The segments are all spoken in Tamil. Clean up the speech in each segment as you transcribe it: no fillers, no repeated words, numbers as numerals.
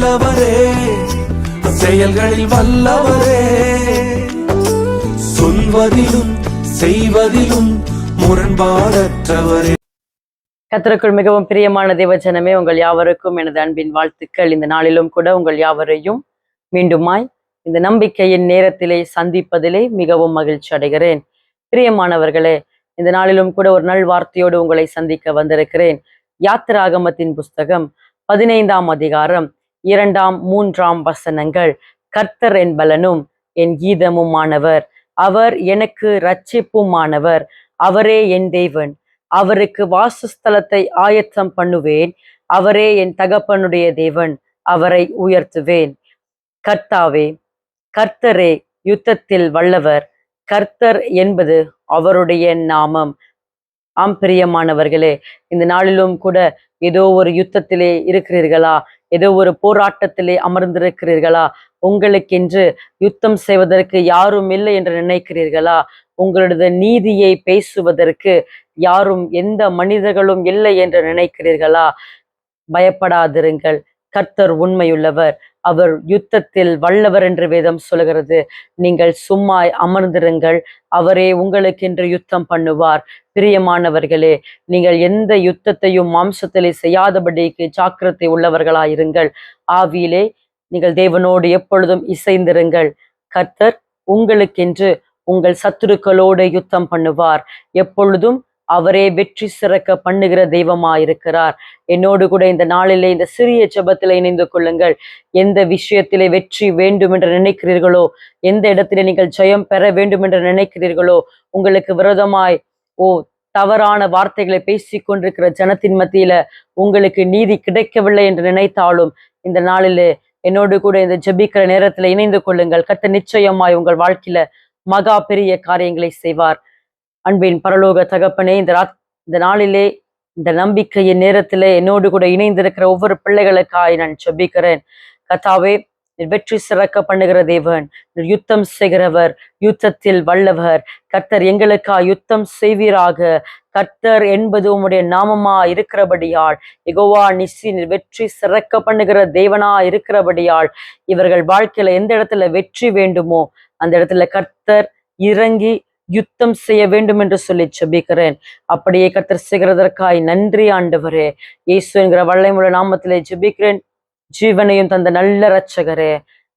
நல்லவரே, செயல்களில் வல்லவரே, சொல்வதிலும் செய்வதிலும் முரண்பாடற்றவரே. கர்த்தருக்குள் மிகவும் பிரியமான தேவஜனமே, உங்கள் யாவருக்கும் எனது அன்பின் வாழ்த்துக்கள். இந்த நாளிலும் கூட உங்கள் யாவரையும் மீண்டுமாய் இந்த நம்பிக்கையின் நேரத்திலே சந்திப்பதிலே மிகவும் மகிழ்ச்சி அடைகிறேன். பிரியமானவர்களே, இந்த நாளிலும் கூட ஒரு நல் வார்த்தையோடு உங்களை சந்திக்க வந்திருக்கிறேன். யாத்திராகமத்தின் புஸ்தகம் 15ஆம் அதிகாரம் 2, 3 வசனங்கள். கர்த்தர் என் பலனும் என் கீதமுமானவர், அவர் எனக்கு இரட்சிப்புமானவர், அவரே என் தேவன், அவருக்கு வாசஸ்தலத்தை ஆயத்தம் பண்ணுவேன், அவரே என் தகப்பனுடைய தேவன், அவரை உயர்த்துவேன். கர்த்தாவே, கர்த்தரே யுத்தத்தில் வல்லவர், கர்த்தர் என்பது அவருடைய நாமம். ஆம் பிரியமானவர்களே, இந்த நாளிலும் கூட ஏதோ ஒரு யுத்தத்திலே இருக்கிறீர்களா? ஏதோ ஒரு போராட்டத்திலே அமர்ந்திருக்கிறீர்களா? உங்களுக்கென்று யுத்தம் செய்வதற்கு யாரும் இல்லை என்று நினைக்கிறீர்களா? உங்களது நீதியை பேசுவதற்கு யாரும், எந்த மனிதர்களும் இல்லை என்று நினைக்கிறீர்களா? பயப்படாதிருங்கள். கர்த்தர் உண்மையுள்ளவர், அவர் யுத்தத்தில் வல்லவர் என்று வேதம் சொல்கிறது. நீங்கள் சும்மாய் அமர்ந்திருங்கள், அவரே உங்களுக்கென்று யுத்தம் பண்ணுவார். பிரியமானவர்களே, நீங்கள் எந்த யுத்தத்தையும் மாம்சத்திலே செய்யாதபடிக்கு ஜாக்கிரதை உள்ளவர்களாயிருங்கள். ஆவியிலே நீங்கள் தேவனோடு எப்பொழுதும் இசைந்திருங்கள். கர்த்தர் உங்களுக்கென்று உங்கள் சத்துருக்களோடு யுத்தம் பண்ணுவார். எப்பொழுதும் அவரே வெற்றி சிறக்க பண்ணுகிற தெய்வமாயிருக்கிறார். என்னோடு கூட இந்த நாளிலே இந்த சிறிய ஜெபத்திலே இணைந்து கொள்ளுங்கள். எந்த விஷயத்திலே வெற்றி வேண்டும் என்று நினைக்கிறீர்களோ, எந்த இடத்திலே நீங்கள் ஜெயம் பெற வேண்டும் என்று நினைக்கிறீர்களோ, உங்களுக்கு விரோதமாய் தவறான வார்த்தைகளை பேசிக் கொண்டிருக்கிற ஜனத்தின் மத்தியில உங்களுக்கு நீதி கிடைக்கவில்லை என்று நினைத்தாலும், இந்த நாளிலே என்னோடு கூட இந்த ஜெபிக்கிற நேரத்துல இணைந்து கொள்ளுங்கள். கர்த்தர் நிச்சயமாய் உங்கள் வாழ்க்கையில மகா பெரிய காரியங்களை செய்வார். அன்பின் பரலோக தகப்பனே, இந்த நாளிலே இந்த நம்பிக்கையின் நேரத்திலே என்னோடு கூட இணைந்திருக்கிற ஒவ்வொரு பிள்ளைகளுக்காய் நான் ஜெபிக்கிறேன். கர்த்தாவே, வெற்றி சிறக்க பண்ணுகிற தேவன், யுத்தம் செய்கிறவர், யுத்தத்தில் வல்லவர். கர்த்தர் எங்களுக்காய் யுத்தம் செய்வீராக. கர்த்தர் என்பது உம்முடைய நாமமா இருக்கிறபடியால், யெகோவா நிசி, வெற்றி சிறக்க பண்ணுகிற தேவனா இருக்கிறபடியால், இவர்கள் வாழ்க்கையில எந்த இடத்துல வெற்றி வேண்டுமோ அந்த இடத்துல கர்த்தர் இறங்கி யுத்தம் செய்ய வேண்டும் என்று சொல்லி ஜெபிக்கிறேன். அப்படியே கர்த்தர் செய்கிறதற்காய் நன்றி ஆண்டவரே. இயேசு என்கிற வல்லமையுள்ள நாமத்திலே ஜெபிக்கிறேன், ஜீவனையும் தந்த நல்ல இரட்சகரே.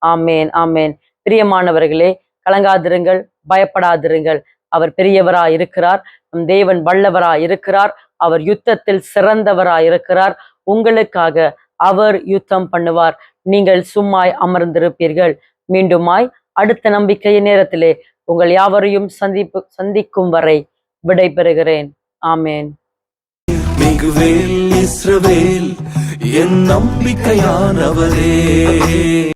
ஆமேன், ஆமேன். பிரியமானவர்களே, கலங்காதிருங்கள், பயப்படாதிருங்கள். அவர் பெரியவராய் இருக்கிறார். நம் தேவன் வல்லவராய் இருக்கிறார். அவர் யுத்தத்தில் சிறந்தவராய் இருக்கிறார். உங்களுக்காக அவர் யுத்தம் பண்ணுவார். நீங்கள் சும்மாய் அமர்ந்திருப்பீர்கள். மீண்டுமாய் அடுத்த நம்பிக்கையின் நேரத்திலே உங்கள் யாவரையும் சந்திக்கும் வரை விடை பெறுகிறேன். ஆமேன். மிகுவேல் இஸ்ரவேல் என் நம்பிக்கையானவரே.